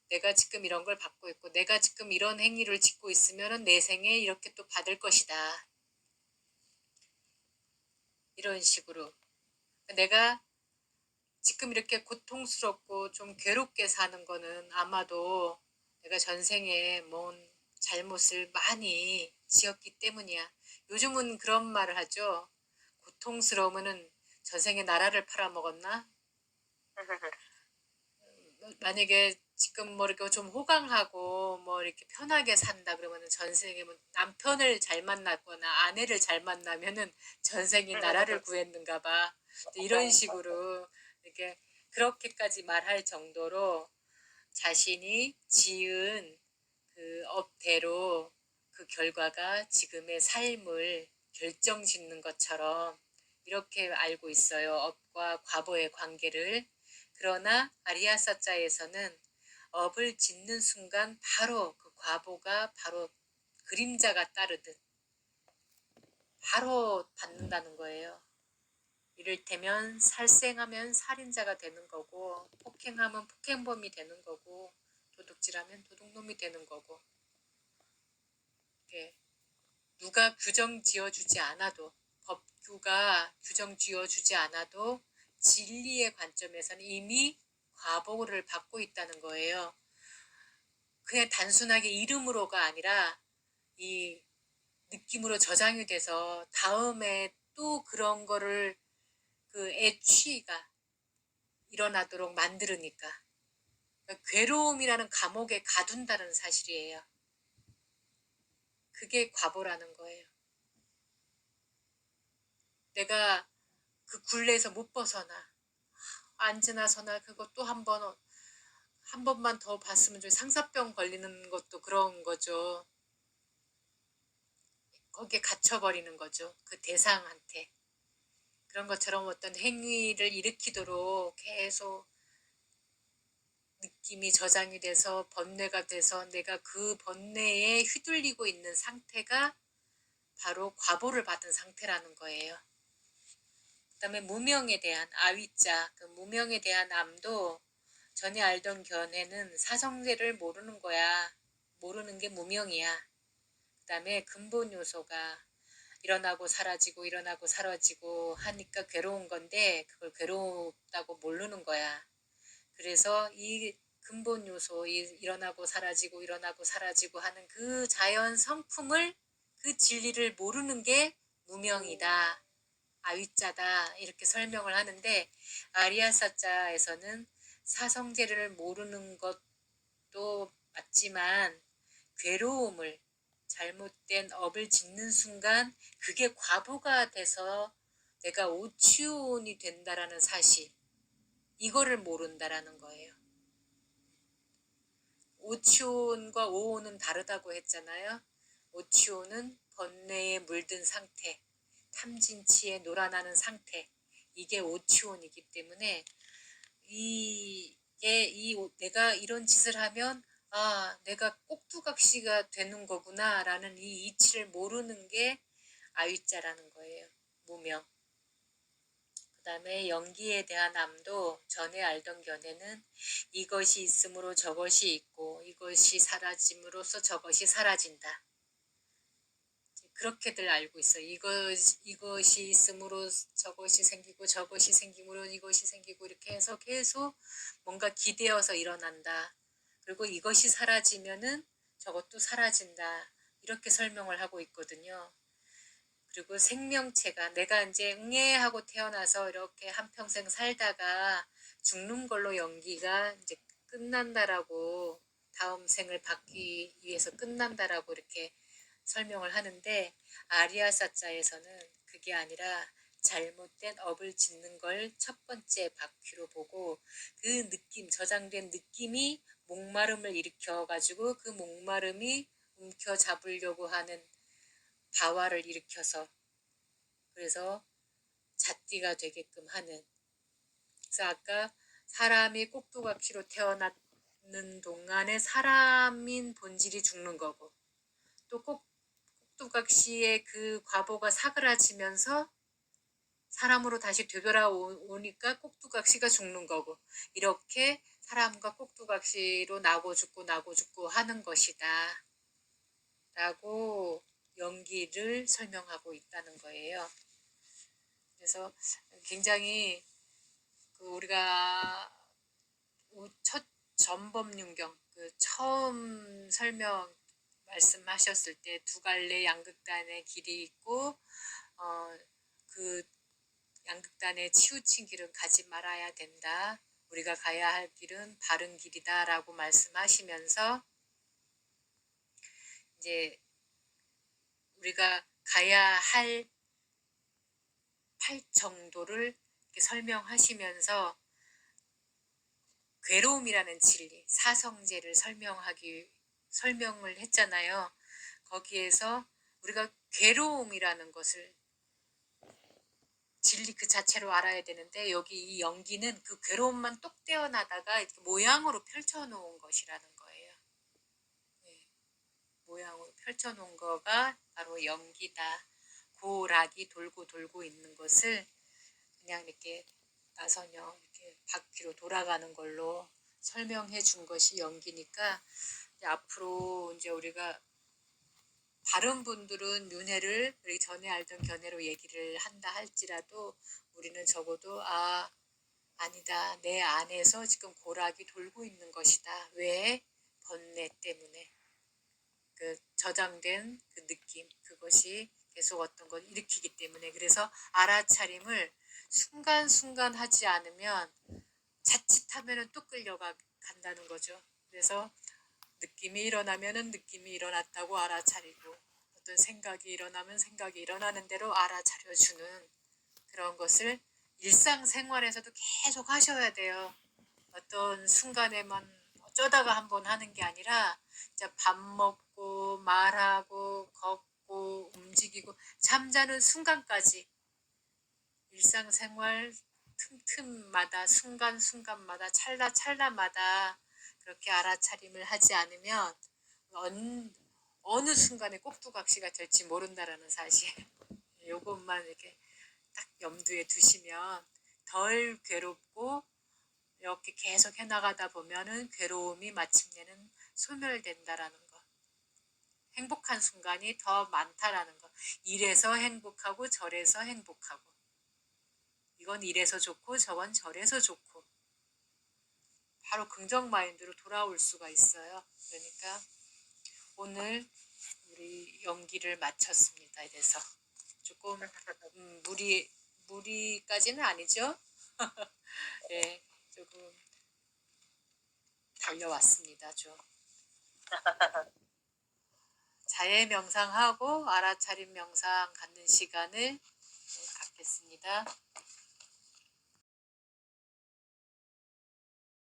내가 지금 이런 걸 받고 있고 내가 지금 이런 행위를 짓고 있으면 내생에 이렇게 또 받을 것이다. 이런 식으로 내가 지금 이렇게 고통스럽고 좀 괴롭게 사는 거는 아마도 내가 전생에 뭔 잘못을 많이 지었기 때문이야. 요즘은 그런 말을 하죠. 고통스러우면은 전생에 나라를 팔아먹었나? 만약에 지금 뭐 이렇게 좀 호강하고 뭐 이렇게 편하게 산다 그러면은 전생에 뭐 남편을 잘 만났거나 아내를 잘 만나면은 전생에 나라를 구했는가 봐. 이런 식으로 이렇게 그렇게까지 말할 정도로 자신이 지은 그 업대로 그 결과가 지금의 삶을 결정짓는 것처럼 이렇게 알고 있어요. 업과 과보의 관계를. 그러나 아리아사자에서는 업을 짓는 순간 바로 그 과보가 바로 그림자가 따르듯 바로 받는다는 거예요. 이를테면 살생하면 살인자가 되는 거고, 폭행하면 폭행범이 되는 거고, 도둑질하면 도둑놈이 되는 거고. 이렇게 누가 규정 지어주지 않아도, 법규가 규정 지어주지 않아도 진리의 관점에서는 이미 과보를 받고 있다는 거예요. 그냥 단순하게 이름으로가 아니라 이 느낌으로 저장이 돼서 다음에 또 그런 거를 그 애취가 일어나도록 만들으니까. 그러니까 괴로움이라는 감옥에 가둔다는 사실이에요. 그게 과보라는 거예요. 내가 그 굴레에서 못 벗어나. 앉으나 서나 그거 또 한 번만 더 봤으면 좀 상사병 걸리는 것도 그런 거죠. 거기에 갇혀버리는 거죠. 그 대상한테. 그런 것처럼 어떤 행위를 일으키도록 계속 느낌이 저장이 돼서 번뇌가 돼서 내가 그 번뇌에 휘둘리고 있는 상태가 바로 과보를 받은 상태라는 거예요. 그 다음에 무명에 대한 아위자, 그 무명에 대한 암도 전에 알던 견해는 사성제를 모르는 거야. 모르는 게 무명이야. 그 다음에 근본 요소가 일어나고 사라지고 일어나고 사라지고 하니까 괴로운 건데 그걸 괴롭다고 모르는 거야. 그래서 이 근본 요소, 일어나고 사라지고 일어나고 사라지고 하는 그 자연 성품을, 그 진리를 모르는 게 무명이다. 아위자다. 이렇게 설명을 하는데 아리아사자에서는 사성제를 모르는 것도 맞지만 괴로움을, 잘못된 업을 짓는 순간 그게 과보가 돼서 내가 오치온이 된다라는 사실, 이거를 모른다라는 거예요. 오치온과 오온은 다르다고 했잖아요. 오치온은 번뇌에 물든 상태, 탐진치에 놀아나는 상태, 이게 오치온이기 때문에 내가 이런 짓을 하면 내가 꼭두각시가 되는 거구나 라는 이 이치를 모르는 게 아위자라는 거예요. 무명. 그 다음에 연기에 대한 암도 전에 알던 견해는 이것이 있음으로 저것이 있고 이것이 사라짐으로써 저것이 사라진다. 그렇게들 알고 있어요. 이것이 있음으로 저것이 생기고 저것이 생김으로 이것이 생기고 이렇게 해서 계속 뭔가 기대어서 일어난다. 그리고 이것이 사라지면은 저것도 사라진다. 이렇게 설명을 하고 있거든요. 그리고 생명체가 내가 이제 응애하고 태어나서 이렇게 한평생 살다가 죽는 걸로 연기가 이제 끝난다라고, 다음 생을 받기 위해서 끝난다라고 이렇게 설명을 하는데 아리아사자에서는 그게 아니라 잘못된 업을 짓는 걸 첫 번째 바퀴로 보고 그 느낌, 저장된 느낌이 목마름을 일으켜 가지고 그 목마름이 움켜잡으려고 하는 다화를 일으켜서 그래서 잣띠가 되게끔 하는. 그래서 아까 사람이 꼭두각시로 태어나는 동안에 사람인 본질이 죽는 거고 또 꼭두각시의 그 과보가 사그라지면서 사람으로 다시 되돌아오니까 꼭두각시가 죽는 거고 이렇게 사람과 꼭두각시로 나고 죽고 하는 것이다 라고 연기를 설명하고 있다는 거예요. 그래서 굉장히 우리가 첫 전법륜경 처음 설명 말씀하셨을 때 두 갈래 양극단의 길이 있고 그 양극단에 치우친 길은 가지 말아야 된다. 우리가 가야 할 길은 바른 길이다 라고 말씀하시면서 이제 우리가 가야 할 팔 정도를 이렇게 설명하시면서 괴로움이라는 진리, 사성제를 설명을 했잖아요. 거기에서 우리가 괴로움이라는 것을 진리 그 자체로 알아야 되는데 여기 이 연기는 그 괴로움만 똑 떼어나다가 이렇게 모양으로 펼쳐놓은 것이라는 거예요. 네, 모양으로 펼쳐놓은 거가 바로 연기다. 고락이 돌고 돌고 있는 것을 그냥 이렇게 나선형 이렇게 바퀴로 돌아가는 걸로 설명해 준 것이 연기니까 이제 앞으로 이제 우리가 다른 분들은 윤회를 우리 전에 알던 견해로 얘기를 한다 할지라도 우리는 적어도 아니다. 내 안에서 지금 고락이 돌고 있는 것이다. 왜? 번뇌 때문에. 그 저장된 그 느낌, 그것이 계속 어떤 걸 일으키기 때문에. 그래서 알아차림을 순간순간 하지 않으면 자칫하면은 또 끌려간다는 거죠. 그래서 느낌이 일어나면은 느낌이 일어났다고 알아차리고 어떤 생각이 일어나면 생각이 일어나는 대로 알아차려주는 그런 것을 일상생활에서도 계속 하셔야 돼요. 어떤 순간에만 어쩌다가 한번 하는 게 아니라 진짜 밥 먹고 말하고 걷고 움직이고 잠자는 순간까지 일상생활 틈틈마다 순간순간마다 찰나찰나마다 그렇게 알아차림을 하지 않으면 어느 순간에 꼭두각시가 될지 모른다라는 사실. 요것만 이렇게 딱 염두에 두시면 덜 괴롭고 이렇게 계속 해나가다 보면은 괴로움이 마침내는 소멸된다라는 거. 행복한 순간이 더 많다라는 거. 이래서 행복하고 저래서 행복하고. 이건 이래서 좋고 저건 저래서 좋고. 바로 긍정 마인드로 돌아올 수가 있어요. 그러니까 오늘 우리 연기를 마쳤습니다. 이래서 조금 무리까지는 아니죠. 예, 조금 달려왔습니다. 좀 자해 명상하고 알아차림 명상 갖는 시간을 갖겠습니다.